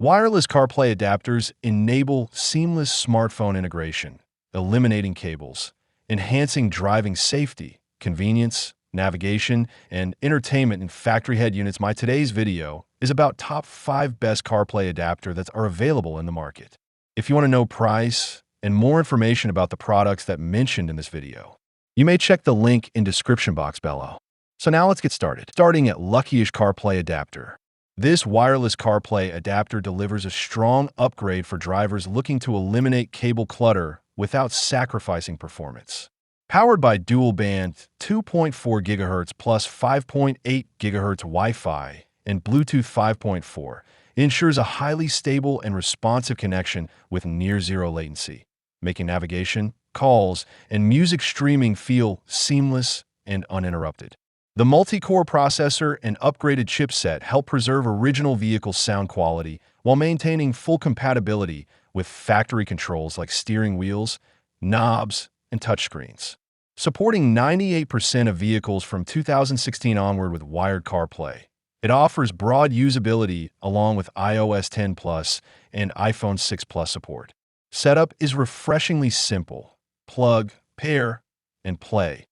Wireless CarPlay adapters enable seamless smartphone integration, eliminating cables, enhancing driving safety, convenience, navigation, and entertainment in factory-head units. My today's video is about top 5 best CarPlay adapter that are available in the market. If you want to know price and more information about the products that mentioned in this video, you may check the link in description box below. So now let's get started. Starting at Luckyish CarPlay adapter. This wireless CarPlay adapter delivers a strong upgrade for drivers looking to eliminate cable clutter without sacrificing performance. Powered by dual-band 2.4 GHz plus 5.8 GHz Wi-Fi and Bluetooth 5.4, it ensures a highly stable and responsive connection with near-zero latency, making navigation, calls, and music streaming feel seamless and uninterrupted. The multi-core processor and upgraded chipset help preserve original vehicle sound quality while maintaining full compatibility with factory controls like steering wheels, knobs, and touchscreens. Supporting 98% of vehicles from 2016 onward with wired CarPlay, it offers broad usability along with iOS 10 Plus and iPhone 6 Plus support. Setup is refreshingly simple. Plug, pair, and play.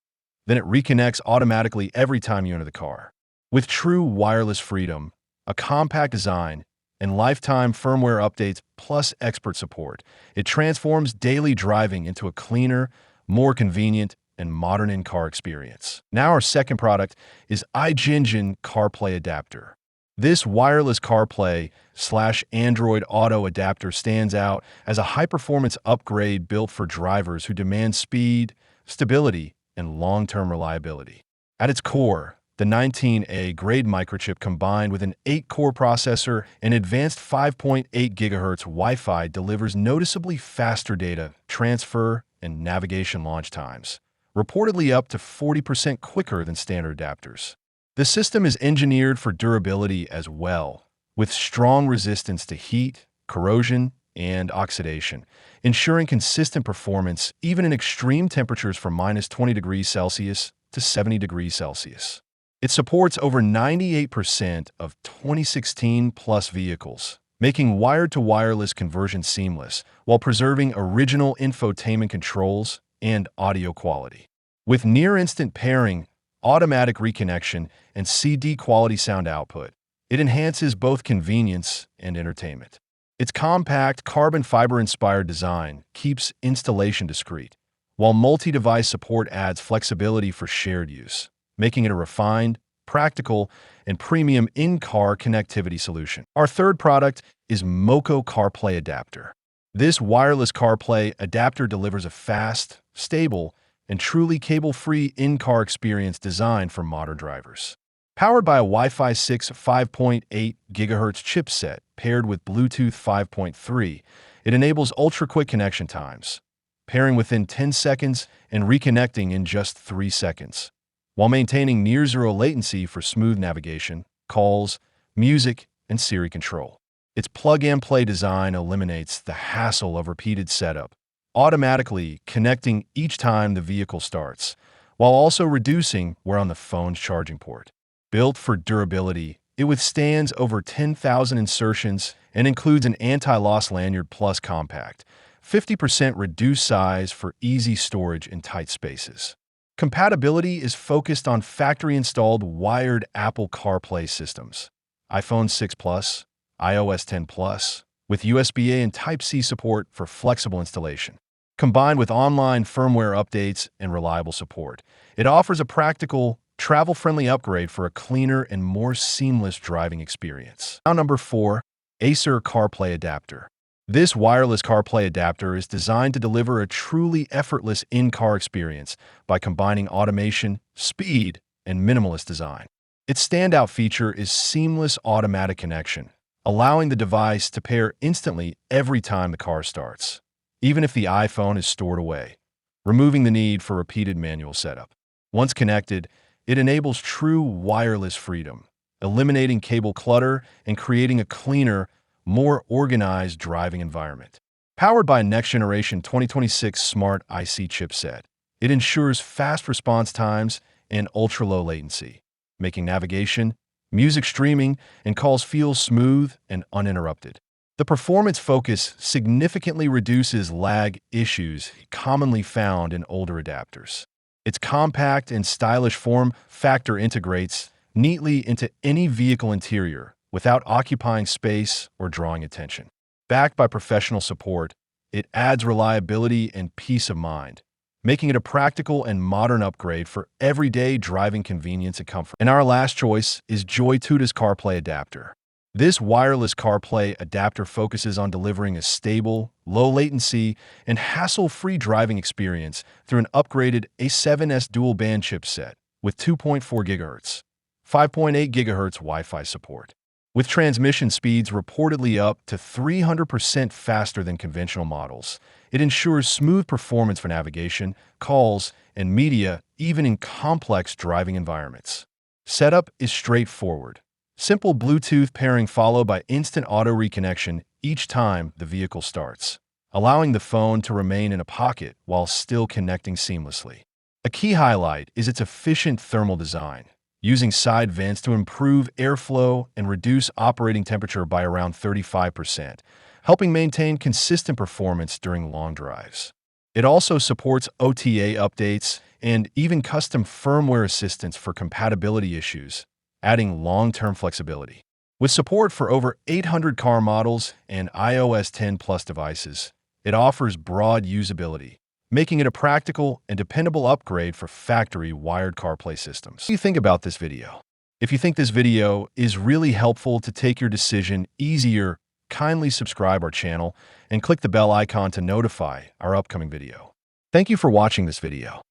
Then it reconnects automatically every time you enter the car. With true wireless freedom, a compact design, and lifetime firmware updates plus expert support, it transforms daily driving into a cleaner, more convenient, and modern in-car experience. Now our second product is iGengen CarPlay adapter. This wireless CarPlay/Android Auto adapter stands out as a high-performance upgrade built for drivers who demand speed, stability, and long-term reliability. At its core, the 19A grade microchip combined with an 8-core processor and advanced 5.8 GHz Wi-Fi delivers noticeably faster data transfer and navigation launch times, reportedly up to 40% quicker than standard adapters. The system is engineered for durability as well, with strong resistance to heat, corrosion, and oxidation, ensuring consistent performance even in extreme temperatures from -20°C to 70°C. It supports over 98% of 2016 plus vehicles, making wired-to-wireless conversion seamless while preserving original infotainment controls and audio quality. With near-instant pairing, automatic reconnection, and CD-quality sound output, it enhances both convenience and entertainment. Its compact, carbon fiber-inspired design keeps installation discreet, while multi-device support adds flexibility for shared use, making it a refined, practical, and premium in-car connectivity solution. Our third product is Moco CarPlay adapter. This wireless CarPlay adapter delivers a fast, stable, and truly cable-free in-car experience designed for modern drivers. Powered by a Wi-Fi 6 5.8 GHz chipset paired with Bluetooth 5.3, it enables ultra-quick connection times, pairing within 10 seconds and reconnecting in just 3 seconds, while maintaining near-zero latency for smooth navigation, calls, music, and Siri control. Its plug-and-play design eliminates the hassle of repeated setup, automatically connecting each time the vehicle starts, while also reducing wear on the phone's charging port. Built for durability, it withstands over 10,000 insertions and includes an anti-loss lanyard plus compact, 50% reduced size for easy storage in tight spaces. Compatibility is focused on factory-installed wired Apple CarPlay systems, iPhone 6 Plus, iOS 10 Plus, with USB-A and Type-C support for flexible installation. Combined with online firmware updates and reliable support, it offers a practical, travel-friendly upgrade for a cleaner and more seamless driving experience. Now number 4, Acer CarPlay adapter. This wireless CarPlay adapter is designed to deliver a truly effortless in-car experience by combining automation, speed, and minimalist design. Its standout feature is seamless automatic connection, allowing the device to pair instantly every time the car starts, even if the iPhone is stored away, removing the need for repeated manual setup. Once connected, it enables true wireless freedom, eliminating cable clutter and creating a cleaner, more organized driving environment. Powered by a next-generation 2026 Smart IC chipset, it ensures fast response times and ultra-low latency, making navigation, music streaming, and calls feel smooth and uninterrupted. The performance focus significantly reduces lag issues commonly found in older adapters. Its compact and stylish form factor integrates neatly into any vehicle interior without occupying space or drawing attention. Backed by professional support, it adds reliability and peace of mind, making it a practical and modern upgrade for everyday driving convenience and comfort. And our last choice is Joy-Toyota's CarPlay adapter. This wireless CarPlay adapter focuses on delivering a stable, low-latency, and hassle-free driving experience through an upgraded A7S dual-band chipset with 2.4 GHz, 5.8 GHz Wi-Fi support. With transmission speeds reportedly up to 300% faster than conventional models, it ensures smooth performance for navigation, calls, and media, even in complex driving environments. Setup is straightforward. Simple Bluetooth pairing followed by instant auto reconnection each time the vehicle starts, allowing the phone to remain in a pocket while still connecting seamlessly. A key highlight is its efficient thermal design, using side vents to improve airflow and reduce operating temperature by around 35%, helping maintain consistent performance during long drives. It also supports OTA updates and even custom firmware assistance for compatibility issues, adding long-term flexibility. With support for over 800 car models and iOS 10 Plus devices, it offers broad usability, making it a practical and dependable upgrade for factory wired CarPlay systems. What do you think about this video? If you think this video is really helpful to take your decision easier, kindly subscribe our channel and click the bell icon to notify our upcoming video. Thank you for watching this video.